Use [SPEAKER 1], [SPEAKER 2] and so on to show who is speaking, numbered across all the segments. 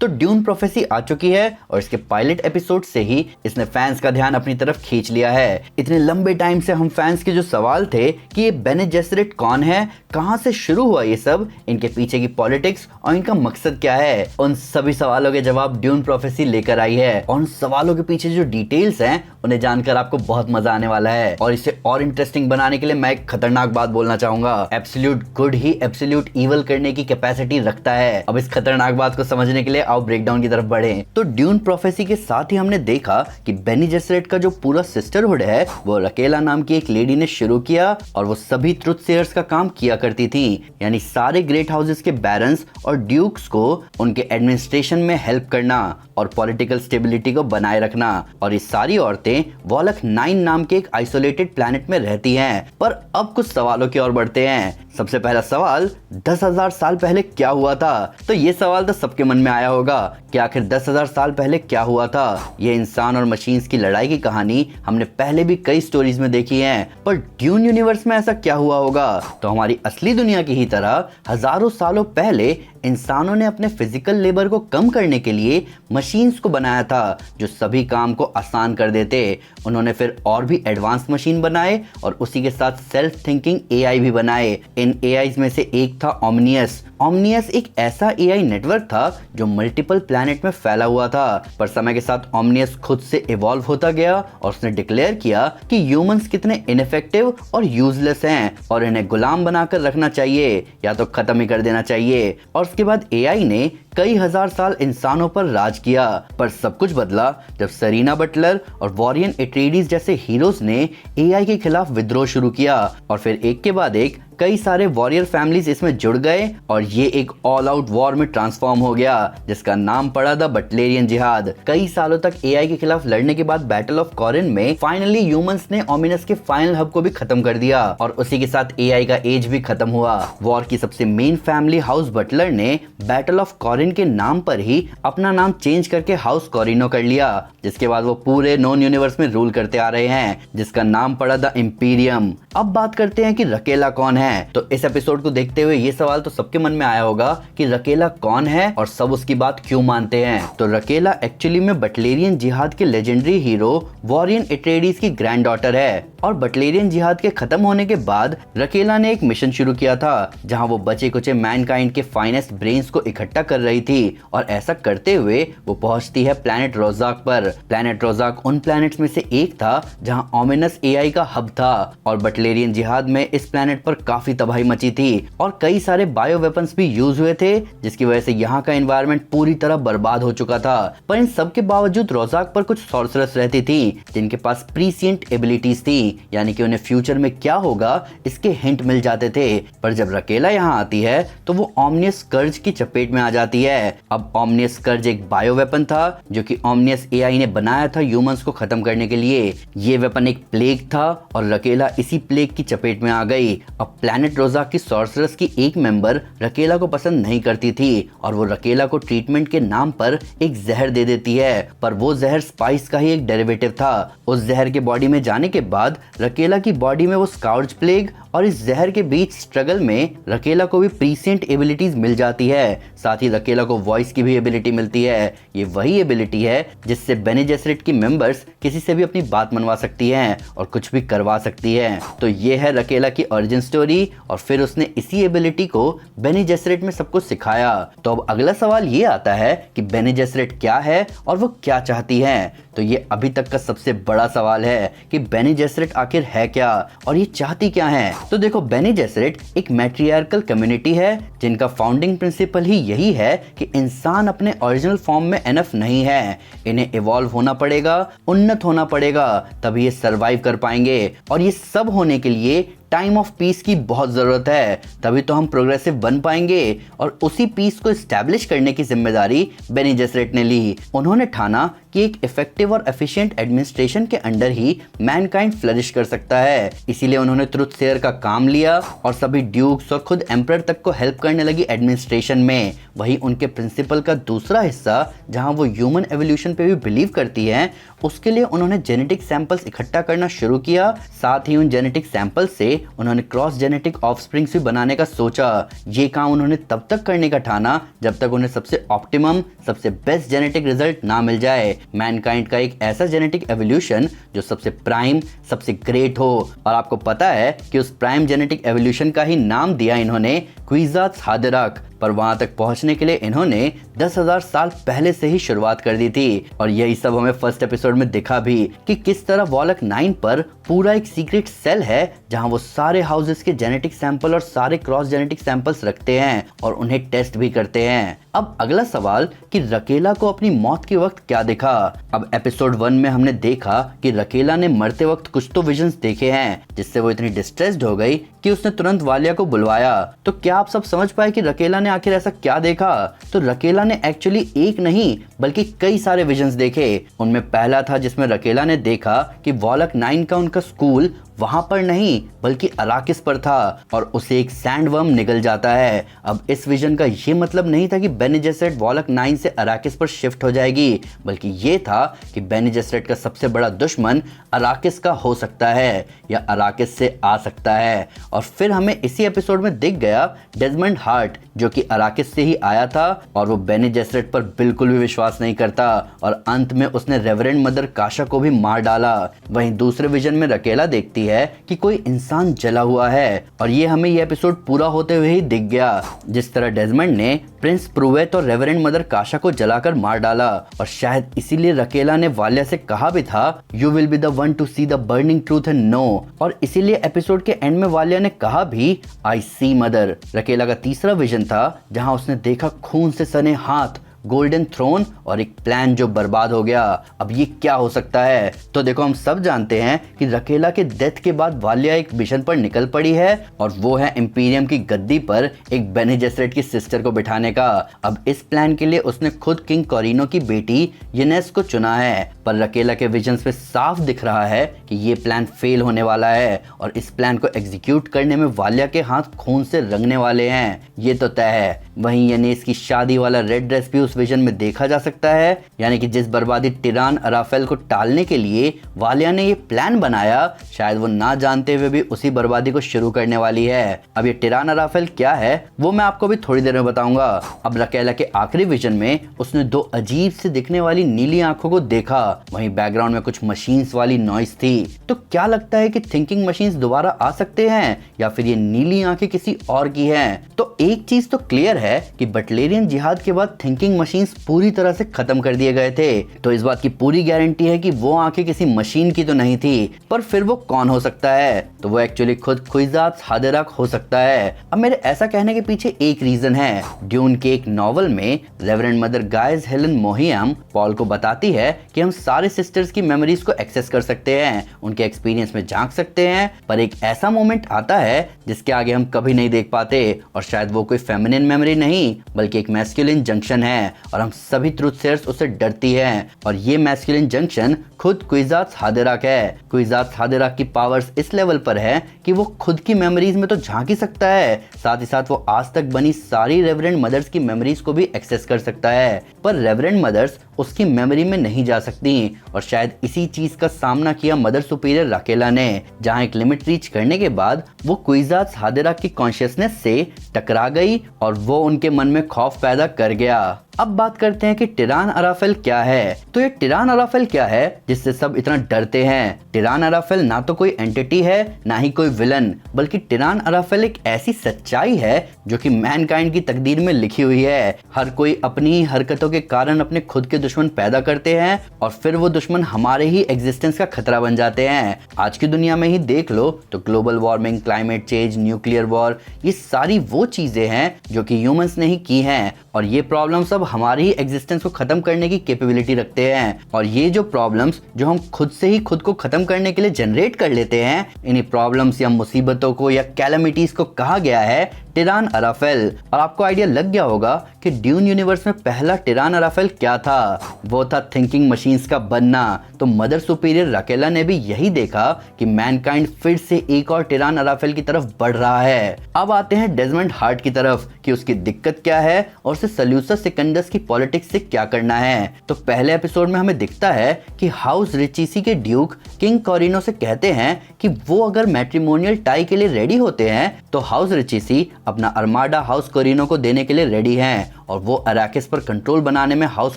[SPEAKER 1] तो dune prophecy आ चुकी है और इसके पायलट एपिसोड से ही इसने फैंस का ध्यान अपनी तरफ खींच लिया है। इतने लंबे टाइम से हम फैंस के जो सवाल थे कि ये बेने जेसरिट कौन है, कहां से शुरू हुआ ये सब, इनके पीछे की पॉलिटिक्स और इनका मकसद क्या है, उन सभी सवालों के जवाब ड्यून प्रोफेसी लेकर आई है। और उन सवालों के पीछे जो डिटेल्स हैं उन्हें जानकर आपको बहुत मजा आने वाला है। और इसे और इंटरेस्टिंग बनाने के लिए मैं एक खतरनाक बात बोलना चाहूंगा, एब्सोल्यूट गुड ही एब्सोल्यूट ईवल करने की कैपेसिटी रखता है। अब इस खतरनाक बात को समझने के लिए आओ ब्रेकडाउन की तरफ बढ़ें। तो ड्यून प्रोफेसी के साथ ही हमने देखा कि बेनी जेसरिट का जो पूरा सिस्टरहुड है वो रकेला नाम की एक लेडी ने शुरू किया और वो सभी ट्रुथ सेयर्स का काम किया करती थी, यानी सारे ग्रेट हाउसेस के बैरन्स और ड्यूक्स को उनके एडमिनिस्ट्रेशन में हेल्प करना और पॉलिटिकल स्टेबिलिटी को बनाए रखना। और ये सारी औरतें वॉलक 9 नाम के एक आइसोलेटेड प्लैनेट में रहती हैं। पर अब कुछ सवालों की ओर बढ़ते हैं। सबसे पहला सवाल, 10,000 साल पहले क्या हुआ था? तो ये सवाल तो सबके मन में आया होगा कि आखिर 10,000 साल पहले क्या हुआ था। ये इंसान और मशीन्स की लड़ाई की कहानी हमने पहले भी कई स्टोरीज में देखी है, पर ड्यून यूनिवर्स में ऐसा क्या हुआ होगा? तो हमारी असली दुनिया की ही तरह हजारों सालों पहले इंसानों ने अपने फिजिकल लेबर को कम करने के लिए मशीन्स को बनाया था जो सभी काम को आसान कर देते। उन्होंने फिर और भी एडवांस मशीन बनाए और उसी के साथ सेल्फ थिंकिंग एआई भी बनाए। इन एआईज में से एक था ओमनियस। ओमनियस एक ऐसा एआई नेटवर्क था जो मल्टीपल प्लैनेट में फैला हुआ था, पर समय के साथ ओमनियस खुद से इवॉल्व होता गया और उसने डिक्लेयर किया कि ह्यूमंस कितने इनफेक्टिव और यूजलेस हैं और इन्हें गुलाम बनाकर रखना चाहिए या तो खत्म ही कर देना चाहिए। और उसके बाद एआई ने कई हजार साल इंसानों पर राज किया, पर सब कुछ बदला जब सेरेना बटलर और वॉरियन एट्रेइडीज जैसे हीरोज ने एआई के खिलाफ विद्रोह शुरू किया और फिर एक के बाद एक कई सारे वॉरियर फैमिलीज इसमें जुड़ गए और ये एक ऑल आउट वॉर में ट्रांसफॉर्म हो गया जिसका नाम पड़ा द बटलेरियन जिहाद। कई सालों तक एआई के खिलाफ लड़ने के बाद बैटल ऑफ कॉरिन में फाइनली ह्यूमंस ने ओमिनस के फाइनल हब को भी खत्म कर दिया और उसी के साथ एआई का एज भी खत्म हुआ। वॉर की सबसे मेन फैमिली हाउस बटलर ने बैटल ऑफ कॉरिन के नाम पर ही अपना नाम चेंज करके हाउस कॉरिनो कर लिया, जिसके बाद वो पूरे नॉन यूनिवर्स में रूल करते आ रहे हैं जिसका नाम पड़ा द इंपीरियम। अब बात करते हैं कि रकेला कौन है। तो इस एपिसोड को देखते हुए ये सवाल तो सबके मन में आया होगा कि रकेला कौन है और सब उसकी बात क्यों मानते हैं। तो रकेला एक्चुअली में बटलेरियन जिहाद के लेजेंडरी हीरो वॉरियन एट्रेइडीज की ग्रैंड डॉटर है और बटलेरियन जिहाद के खत्म होने के बाद रकेला ने एक मिशन शुरू किया था जहां वो बचे कुचे मैनकाइंड के फाइनेस्ट ब्रेन्स को इकट्ठा कर रही थी और ऐसा करते हुए वो पहुंचती है प्लैनेट रोजाक पर। प्लैनेट रोजाक उन प्लैनेट्स में से एक था जहां ओमिनस एआई का हब था और बटलेरियन जिहाद में इस प्लैनेट पर काफी तबाही मची थी और कई सारे बायो वेपन्स भी यूज हुए थे जिसकी वजह से यहाँ का एनवायरनमेंट पूरी तरह बर्बाद हो चुका था। पर इन सब के बावजूद रोजाक पर कुछ सॉर्सरर्स रहती थी जिनके पास प्रीसिएंट एबिलिटीज थी, यानी कि उन्हें फ्यूचर में क्या होगा इसके हिंट मिल जाते थे। पर जब रकेला यहाँ आती है तो वो ओमनियस स्कर्ज की चपेट में आ जाती है। अब ओमनियस स्कर्ज एक बायो वेपन था जो कि ओमनियस एआई ने बनाया था ह्यूमंस को खत्म करने के लिए। ये वेपन एक प्लेग था और रकेला इसी प्लेग की चपेट में आ गई। अब प्लैनेट रोजाक की सॉर्सरर्स की एक मेंबर रकेला को पसंद नहीं करती थी और वो रकेला को ट्रीटमेंट के नाम पर एक जहर दे देती है, पर वो जहर स्पाइस का ही एक डेरिवेटिव था। उस जहर के बॉडी में जाने के बाद रकेला की बॉडी में वो स्काउर्ज प्लेग और इस जहर के बीच स्ट्रगल में रकेला को भी प्रीसेंट एबिलिटीज मिल जाती है, साथ ही रकेला को वॉइस की भी एबिलिटी मिलती है। ये वही एबिलिटी है जिससे बेने जेसरिट की मेंबर्स किसी से भी अपनी बात मनवा सकती हैं और कुछ भी करवा सकती हैं। तो ये है रकेला की ओरिजिन स्टोरी और फिर उसने इसी एबिलिटी को बेने जेसरिट में सबको सिखाया। तो अब अगला सवाल ये आता है कि बेने जेसरिट क्या है और वो क्या चाहती है। तो ये अभी तक का सबसे बड़ा सवाल है कि बेने जेसरिट आखिर है क्या और ये चाहती क्या है। तो देखो, बेने जेसरिट एक मैट्रियार्कल कम्युनिटी है जिनका फाउंडिंग प्रिंसिपल ही यही है कि इंसान अपने ओरिजिनल फॉर्म में एनफ नहीं है, इन्हें इवॉल्व होना पड़ेगा, उन्नत होना पड़ेगा, तभी ये सरवाइव कर पाएंगे। और ये सब होने के लिए टाइम ऑफ पीस की बहुत जरूरत है, तभी तो हम प्रोग्रेसिव बन पाएंगे। और उसी पीस को एस्टैब्लिश करने की जिम्मेदारी बेने जेसरिट ने ली। उन्होंने ठाना कि एक इफेक्टिव और एफिशिएंट एडमिनिस्ट्रेशन के अंडर ही मैनकाइंड फ्लरिश कर सकता है, इसीलिए उन्होंने ट्रुथ सेयर का काम लिया और सभी ड्यूक्स और खुद एम्परर तक को हेल्प करने लगी एडमिनिस्ट्रेशन में। वही उनके प्रिंसिपल का दूसरा हिस्सा जहां वो ह्यूमन एवोल्यूशन पे भी बिलीव करती हैं, उसके लिए उन्होंने जेनेटिक सैंपल्स इकट्ठा करना शुरू किया। साथ ही उन जेनेटिक सैंपल्स से उन्होंने क्रॉस जेनेटिक ऑफस्प्रिंग्स भी बनाने का सोचा। ये काम उन्होंने तब तक करने का ठाना जब तक उन्हें सबसे ऑप्टिमम, सबसे बेस्ट जेनेटिक रिजल्ट ना मिल जाए। मैनकाइंड का एक ऐसा जेनेटिक एवोल्यूशन जो सबसे प्राइम, सबसे ग्रेट हो। और आपको पता है कि उस प्राइम जेनेटिक एवोल्यूशन का ही नाम दिया इन्होंने क्विजाट्स हादेराक। पर वहां तक पहुंचने के लिए इन्होंने 10,000 साल पहले से ही शुरुआत कर दी थी। और यही सब हमें फर्स्ट एपिसोड में दिखा भी कि किस तरह वॉलक 9 पर पूरा एक सीक्रेट सेल है जहां वो सारे हाउसेस के जेनेटिक सैंपल और सारे क्रॉस जेनेटिक सैंपल्स रखते हैं और उन्हें टेस्ट भी करते हैं। अब अगला सवाल कि रकेला को अपनी मौत के वक्त क्या दिखा। अब एपिसोड 1 में हमने देखा कि रकेला ने मरते वक्त कुछ तो विजन्स देखे हैं जिससे वो इतनी डिस्ट्रेस्ड हो गई कि उसने तुरंत वालिया को बुलवाया। तो क्या आप सब समझ पाए कि रकेला ने आखिर ऐसा क्या देखा? तो रकेला ने एक्चुअली एक नहीं बल्कि कई सारे विजन्स देखे। उनमें पहला था जिसमें रकेला ने देखा कि वॉलक 9 का उनका स्कूल वहां पर नहीं बल्कि अराकिस पर था और उसे एक सैंडवर्म निगल जाता है। अब इस विजन का ये मतलब नहीं था कि बेने जेसरेट वॉलक 9 से अराकिस पर शिफ्ट हो जाएगी, बल्कि ये था कि बेने जेसरेट का सबसे बड़ा दुश्मन अराकिस का हो सकता है या अराकिस से आ सकता है। और फिर हमें इसी एपिसोड में दिख गया डेजमंड हार्ट जो कि अराकिस से ही आया था और वो बेने जेसरेट पर बिल्कुल भी विश्वास नहीं करता और अंत में उसने रेवरेंड मदर काशा को भी मार डाला। वहीं दूसरे विजन में रकेला देखती है कि कोई इंसान जला हुआ है और ये हमें ये एपिसोड पूरा होते हुए ही दिख गया। जिस तरह डेजमंड ने प्रिंस प्रूवेट और रेवरेंड मदर काशा को जलाकर मार डाला और शायद इसीलिए रकेला ने वालिया से कहा भी था you will be the one to see the burning truth and no. और इसीलिए एपिसोड के एंड में वालिया ने कहा भी आई सी मदर। रकेला का तीसरा विजन था जहां उसने देखा खून से सने हाथ, गोल्डन थ्रोन और एक प्लान जो बर्बाद हो गया। अब ये क्या हो सकता है? तो देखो हम सब जानते हैं कि रकेला के डेथ के बाद वालिया एक मिशन पर निकल पड़ी है और वो है इंपीरियम की गद्दी पर एक बेने जेसरेट की सिस्टर को बिठाने का। अब इस प्लान के लिए उसने खुद किंग कोरिनो की बेटी येनेस को चुना है। पर रकेला के विजन्स में साफ दिख रहा है कि ये प्लान फेल होने वाला है और इस प्लान को एग्जीक्यूट करने में वालिया के हाथ खून से रंगने वाले हैं, ये तो तय है। वहीं येनेस की शादी वाला रेड ड्रेस भी उस विजन में देखा जा सकता है, यानी कि जिस बर्बादी टिरान अराफेल को टालने के लिए वालिया ने ये प्लान बनाया, शायद वो ना जानते हुए भी उसी बर्बादी को शुरू करने वाली है। अब ये टिरान अराफेल क्या है वो मैं आपको भी थोड़ी देर में बताऊंगा। अब रकेला के आखिरी विजन में उसने दो अजीब से दिखने वाली नीली आंखों को देखा। वहीं बैकग्राउंड में कुछ मशीन्स वाली नॉइस थी। तो क्या लगता है कि थिंकिंग मशीन्स दोबारा आ सकते हैं या फिर ये नीली आंखें किसी और की हैं? तो एक चीज तो क्लियर है कि बटलेरियन जिहाद के बाद थिंकिंग मशीन्स पूरी तरह से खत्म कर दिए गए थे। तो इस बात की पूरी गारंटी है कि वो आंखें किसी मशीन की तो नहीं थी। पर फिर वो कौन हो सकता है? तो वो एक्चुअली खुद क्विजाट्स हादेराक हो सकता है। अब मेरे ऐसा कहने के पीछे एक रीजन है। ड्यून के एक नॉवल में Reverend Mother Gaius Helen Mohiam Paul को बताती है कि हम सारे सिस्टर्स की मेमोरीज को एक्सेस कर सकते हैं, उनके एक्सपीरियंस में झांक सकते हैं। पर एक ऐसा मोमेंट आता है जिसके आगे हम कभी नहीं देख पाते और शायद वो कोई फेमिनिन मेमोरी नहीं बल्कि एक मैस्कुलिन जंक्शन है और हम सभी ट्रूथ सेयर्स उससे डरती हैं। और ये मैस्कुलिन जंक्शन खुद क्विजाट्स हादेराक है। क्विजाट्स हादेराक की पावर्स इस लेवल पर है कि वो खुद की मेमोरीज में तो झांक ही सकता है, साथ ही साथ वो आज तक बनी सारी रेवरेंड मदर्स की मेमोरीज को भी एक्सेस कर सकता है। पर रेवरेंड मदर्स उसकी मेमोरी में नहीं जा सकती और शायद इसी चीज का सामना किया मदर सुपीरियर राकेला ने, जहां एक लिमिट रीच करने के बाद वो क्विजाट्स हादेराक की कॉन्शियसनेस से टकरा गई और वो उनके मन में खौफ पैदा कर गया। अब बात करते हैं कि टिरान अराफेल क्या है। तो ये टिरान अराफेल क्या है जिससे सब इतना डरते हैं? टिरान अराफेल ना तो कोई एंटिटी है ना ही कोई विलन, बल्कि टिरान अराफेल एक ऐसी सच्चाई है जो कि मैनकाइंड की तकदीर में लिखी हुई है। हर कोई अपनी ही हरकतों के कारण अपने खुद के दुश्मन पैदा करते हैं और फिर वो दुश्मन हमारे ही एग्जिस्टेंस का खतरा बन जाते हैं। आज की दुनिया में ही देख लो तो global warming, climate change, nuclear war, ये सारी वो चीजें हैं जो कि ह्यूमंस ने ही की हैं और ये प्रॉब्लम सब हमारी ही एग्जिस्टेंस को खत्म करने की कैपेबिलिटी रखते हैं। और ये जो प्रॉब्लम्स जो हम खुद से ही खुद को खत्म करने के लिए जनरेट कर लेते हैं, इन्हीं प्रॉब्लम्स या मुसीबतों को या कैलेमिटीज को कहा गया है टिरान अराफेल। और आपको आइडिया लग गया होगा कि ड्यून यूनिवर्स में पहला टिरान अराफेल क्या था। वो था थिंकिंग मशीन्स का बनना। तो मदर सुपीरियर राकेला ने भी यही देखा कि मैनकाइंड फिर से एक और टिरान अराफेल की तरफ बढ़ रहा है। अब आते हैं डेजमंड हार्ट की तरफ कि उसकी दिक्कत क्या है और उसे सल्यूसा सिकंदस की पॉलिटिक्स से क्या करना है। तो पहले एपिसोड में हमें दिखता है कि हाउस रिचीसी के ड्यूक किंग कोरिनो से कहते हैं कि वो अगर मैट्रिमोनियल टाई के लिए रेडी होते हैं तो हाउस रिचीसी अपना अर्माडा हाउस कोरिनो को देने के लिए रेडी हैं और वो अराकिस पर कंट्रोल बनाने में हाउस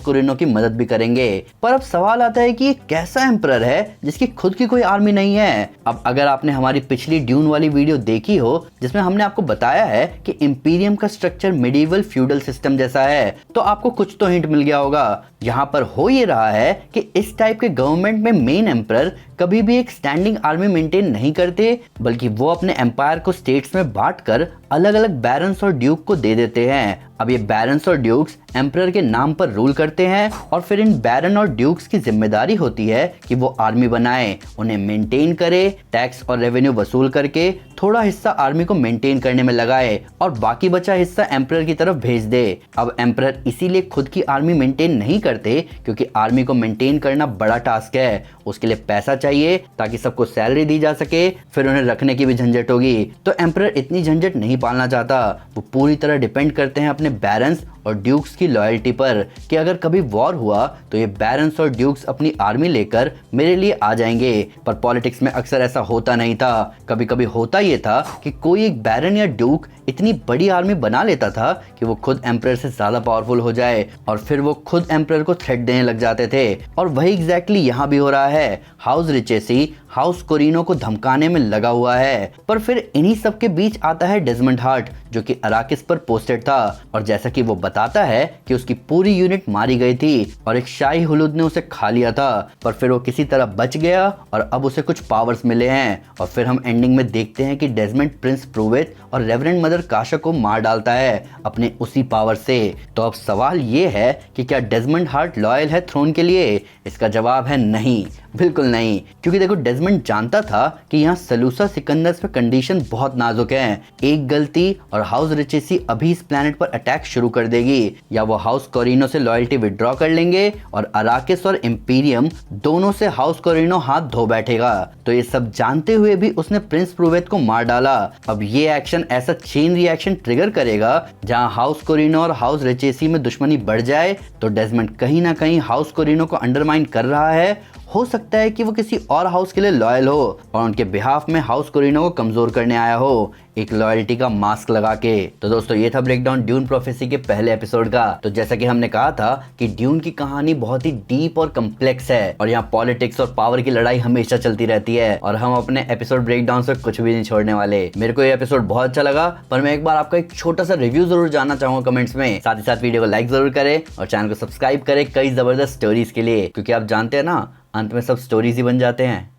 [SPEAKER 1] कोरिनो की मदद भी करेंगे। पर अब सवाल आता है कि ये कैसा एम्परर है जिसकी खुद की कोई आर्मी नहीं है। अब अगर आपने हमारी पिछली ड्यून वाली वीडियो देखी हो जिसमें हमने आपको बताया है कि इंपीरियम का स्ट्रक्चर मिडिवल फ्यूडल सिस्टम जैसा है, तो आपको कुछ तो हिंट मिल गया होगा। यहाँ पर हो ये रहा है कि इस टाइप के गवर्नमेंट में मेन एम्परर कभी भी एक स्टैंडिंग आर्मी मेंटेन नहीं करते, बल्कि वो अपने एम्पायर को स्टेट्स में बांटकर अलग अलग बैरन्स और ड्यूक को दे देते हैं। अब ये बैरन्स और ड्यूक्स एम्परर के नाम पर रूल करते हैं और फिर इन बैरन और ड्यूक्स की जिम्मेदारी होती है कि वो आर्मी बनाए, उन्हें मेंटेन करे, टैक्स और रेवेन्यू वसूल करके थोड़ा हिस्सा आर्मी को मेंटेन करने में लगाए और बाकी बचा हिस्सा एम्परर की तरफ भेज दे। अब एम्परर इसीलिए खुद की आर्मी मेंटेन नहीं करते क्योंकि आर्मी को मेंटेन करना बड़ा टास्क है। उसके लिए पैसा चाहिए ताकि सबको सैलरी दी जा सके, फिर उन्हें रखने की भी झंझट होगी। तो एम्परर इतनी झंझट नहीं पालना चाहता। वो पूरी तरह डिपेंड करते हैं अपने बैरन्स और ड्यूक्स की लॉयल्टी पर कि अगर कभी वॉर हुआ तो ये बैरन्स और ड्यूक्स अपनी आर्मी लेकर मेरे लिए आ जाएंगे। पर पॉलिटिक्स में अक्सर ऐसा होता नहीं था। कभी कभी होता ये था कि कोई एक बैरन या ड्यूक इतनी बड़ी आर्मी बना लेता था कि वो खुद एम्परर से ज्यादा पावरफुल हो जाए और फिर वो खुद एम्परर को थ्रेट देने लग जाते थे। और वही एग्जैक्टली यहाँ भी हो रहा है। हाउस रिचेसी हाउस कोरिनो को धमकाने में लगा हुआ है। पर फिर इन्हीं सब के बीच आता है डेजमंड हार्ट जो कि अराकिस पर पोस्टेड था और जैसा कि वो बताता है कि उसकी पूरी यूनिट मारी गई थी और एक शाही हुलूद ने उसे खा लिया था, पर फिर वो किसी तरह बच गया और अब उसे कुछ पावर्स मिले हैं। और फिर हम एंडिंग में देखते हैं कि डेजमंड प्रिंस प्रूवेट और रेवरेंड मदर काशा को मार डालता है अपने उसी पावर से। तो अब सवाल ये है कि क्या डेजमंड हार्ट लॉयल है थ्रोन के लिए? इसका जवाब है नहीं, बिल्कुल नहीं। क्योंकि देखो डेजमंड जानता था कि यहाँ सलूसा सिकंदर्स पे कंडीशन बहुत नाजुक है। एक गलती और हाउस रिचेसी अभी इस प्लेनेट पर अटैक शुरू कर देगी, या वो हाउस कोरिनो से लॉयल्टी विड्रॉ कर लेंगे और अराकिस और इंपीरियम दोनों से हाउस कोरिनो हाथ धो बैठेगा। तो ये सब जानते हुए भी उसने प्रिंस प्रूवेट को मार डाला। अब ये एक्शन ऐसा चेन रिएक्शन ट्रिगर करेगा जहां हाउस कोरिनो और हाउस रिचेसी में दुश्मनी बढ़ जाए। तो डेजमंड कहीं ना कहीं हाउस कोरिनो को अंडरमाइन कर रहा है। हो सकता है कि वो किसी और हाउस के लिए लॉयल हो और उनके बिहाफ में हाउस कोरिनो को कमजोर करने आया हो, एक लॉयल्टी का मास्क लगा के। तो दोस्तों ये था ब्रेकडाउन ड्यून प्रोफेसी के पहले एपिसोड का। तो जैसा कि हमने कहा था कि ड्यून की कहानी बहुत ही डीप और कम्प्लेक्स है और यहाँ पॉलिटिक्स और पावर की लड़ाई हमेशा चलती रहती है और हम अपने एपिसोड ब्रेकडाउन से कुछ भी नहीं छोड़ने वाले। मेरे को ये एपिसोड बहुत अच्छा लगा, पर मैं एक बार आपका एक छोटा सा रिव्यू जरूर जानना चाहूंगा कमेंट्स में। साथ ही साथ वीडियो को लाइक जरूर करें और चैनल को सब्सक्राइब करें कई जबरदस्त स्टोरीज के लिए, क्योंकि आप जानते हैं ना अंत में सब स्टोरीज ही बन जाते हैं।